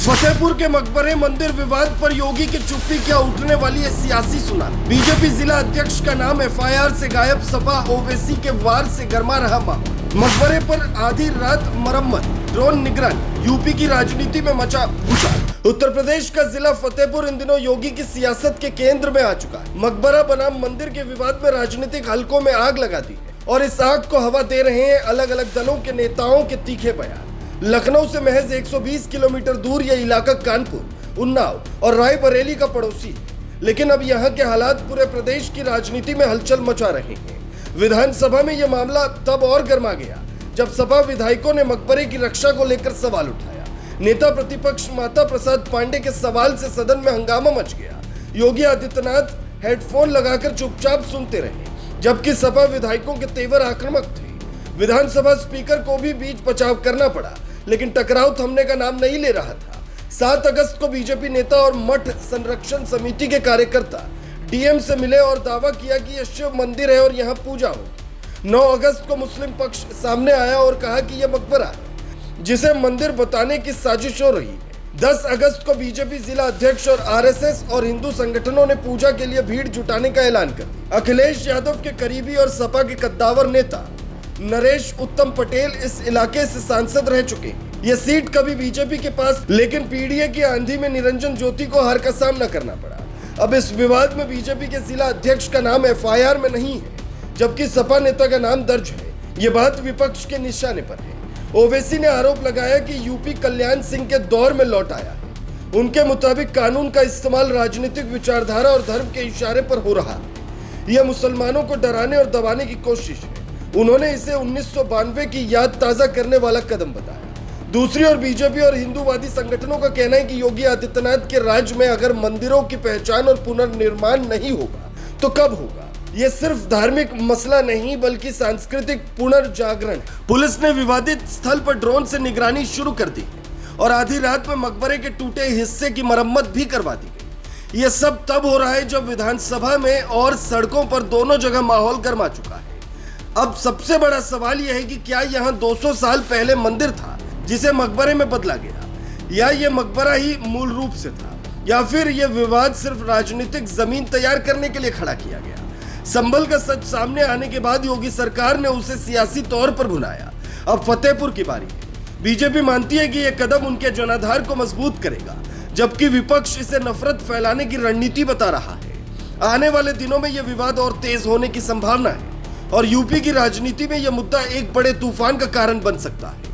फतेहपुर के मकबरे मंदिर विवाद पर योगी की चुप्पी क्या उठने वाली है सियासी सुनार। बीजेपी जिला अध्यक्ष का नाम एफआईआर से गायब, सपा ओवैसी के वार से गर्मा रहा माहौल। मकबरे पर आधी रात मरम्मत, ड्रोन निगरानी, यूपी की राजनीति में मचा भूचाल। उत्तर प्रदेश का जिला फतेहपुर इन दिनों योगी की सियासत के केंद्र में आ चुका है। मकबरा बनाम मंदिर के विवाद में राजनीतिक हलकों में आग लगा दी है और इस आग को हवा दे रहे हैं अलग अलग दलों के नेताओं के तीखे बयान। लखनऊ से महज 120 किलोमीटर दूर यह इलाका कानपुर, उन्नाव और रायबरेली का पड़ोसी है, लेकिन अब यहाँ के हालात पूरे प्रदेश की राजनीति में हलचल मचा रहे हैं। विधानसभा में यह मामला तब और गर्मा गया जब सपा विधायकों ने मकबरे की रक्षा को लेकर सवाल उठाया। नेता प्रतिपक्ष माता प्रसाद पांडे के सवाल से सदन में हंगामा मच गया। योगी आदित्यनाथ हेडफोन लगाकर चुपचाप सुनते रहे, जबकि सपा विधायकों के तेवर आक्रामक थे। विधानसभा स्पीकर को भी बीच बचाव करना पड़ा, लेकिन टकराव थमने का नाम नहीं ले रहा था। 7 अगस्त को बीजेपी नेता और मठ संरक्षण समिति के कार्यकर्ता डीएम से मिले और दावा किया कि यह शिव मंदिर है और यहाँ पूजा हो। 9 अगस्त को मुस्लिम पक्ष सामने आया और कहा कि यह मकबरा है जिसे मंदिर बताने की साजिश हो रही है। 10 अगस्त को बीजेपी जिला अध्यक्ष और आरएसएस और हिंदू संगठनों ने पूजा के लिए भीड़ जुटाने का ऐलान कर दिया। अखिलेश यादव के करीबी और सपा के कद्दावर नेता नरेश उत्तम पटेल इस इलाके से सांसद रह चुके हैं। यह सीट कभी बीजेपी के पास, लेकिन पीडीए की आंधी में निरंजन ज्योति को हार का सामना करना पड़ा। अब इस विवाद में बीजेपी के जिला अध्यक्ष का नाम एफआईआर में नहीं है, जबकि सपा नेता का नाम दर्ज है। ये बात विपक्ष के निशाने पर है। ओवैसी ने आरोप लगाया कि यूपी कल्याण सिंह के दौर में लौट आया है। उनके मुताबिक कानून का इस्तेमाल राजनीतिक विचारधारा और धर्म के इशारे पर हो रहा है। यह मुसलमानों को डराने और दबाने की कोशिश है। उन्होंने इसे 1992 की याद ताजा करने वाला कदम बताया। दूसरी ओर बीजेपी और हिंदूवादी संगठनों का कहना है कि योगी आदित्यनाथ के राज्य में अगर मंदिरों की पहचान और पुनर्निर्माण नहीं होगा तो कब होगा। यह सिर्फ धार्मिक मसला नहीं बल्कि सांस्कृतिक पुनर्जागरण है। पुलिस ने विवादित स्थल पर ड्रोन से निगरानी शुरू कर दी और आधी रात में मकबरे के टूटे हिस्से की मरम्मत भी करवा दी गई। यह सब तब हो रहा है जब विधानसभा में और सड़कों पर दोनों जगह माहौल गर्मा चुका है। अब सबसे बड़ा सवाल यह है कि क्या यहाँ 200 साल पहले मंदिर था जिसे मकबरे में बदला गया, या यह मकबरा ही मूल रूप से था, या फिर यह विवाद सिर्फ राजनीतिक जमीन तैयार करने के लिए खड़ा किया गया। संभल का सच सामने आने के बाद योगी सरकार ने उसे सियासी तौर पर भुनाया। अब फतेहपुर की बारी है। बीजेपी मानती है कि यह कदम उनके जनाधार को मजबूत करेगा, जबकि विपक्ष इसे नफरत फैलाने की रणनीति बता रहा है। आने वाले दिनों में यह विवाद और तेज होने की संभावना है और यूपी की राजनीति में यह मुद्दा एक बड़े तूफान का कारण बन सकता है।